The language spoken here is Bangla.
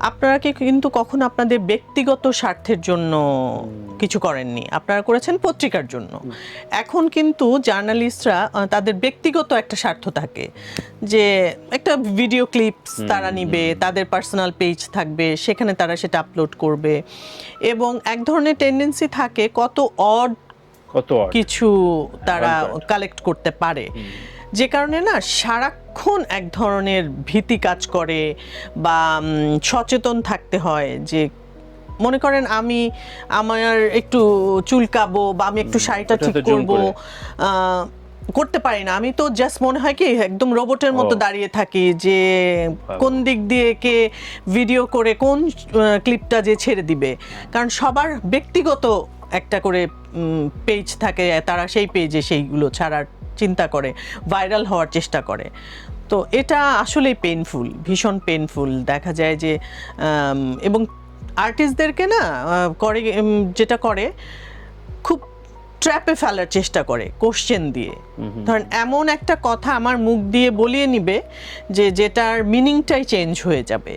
আপনারা কিন্তু কখনো আপনাদের ব্যক্তিগত স্বার্থের জন্য কিছু করেননি, আপনারা করেছেন পত্রিকার জন্য। এখন কিন্তু জার্নালিস্টরা তাদের ব্যক্তিগত একটা স্বার্থ থাকে, যে একটা ভিডিও ক্লিপস তারা নিবে, তাদের পার্সোনাল পেজ থাকবে, সেখানে তারা সেটা আপলোড করবে, এবং এক ধরনের টেন্ডেন্সি থাকে কত অড কিছু তারা কালেক্ট করতে পারে, যে কারণে না সারাক্ষণ এক ধরনের ভীতি কাজ করে বা সচেতন থাকতে হয়। যে মনে করেন আমি আমার একটু চুলকাবো বা আমি একটু শাড়িটা ঠিক করবো, করতে পারি না, আমি তো জাস্ট মনে হয় কি একদম রোবটের মতো দাঁড়িয়ে থাকি, যে কোন দিক দিয়ে কে ভিডিও করে কোন ক্লিপটা যে ছেড়ে দিবে। কারণ সবার ব্যক্তিগত একটা করে পেজ থাকে, তারা সেই পেজে সেইগুলো ছাড়ার চিন্তা করে, ভাইরাল হওয়ার চেষ্টা করে। তো এটা আসলেই পেইনফুল, ভীষণ পেইনফুল। দেখা যায় যে এবং আর্টিস্টদেরকে না করে যেটা করে, খুব ট্র্যাপে ফেলার চেষ্টা করে কোশ্চেন দিয়ে। ধরেন এমন একটা কথা আমার মুখ দিয়ে বলিয়ে নিবে যে যেটার মিনিংটাই চেঞ্জ হয়ে যাবে।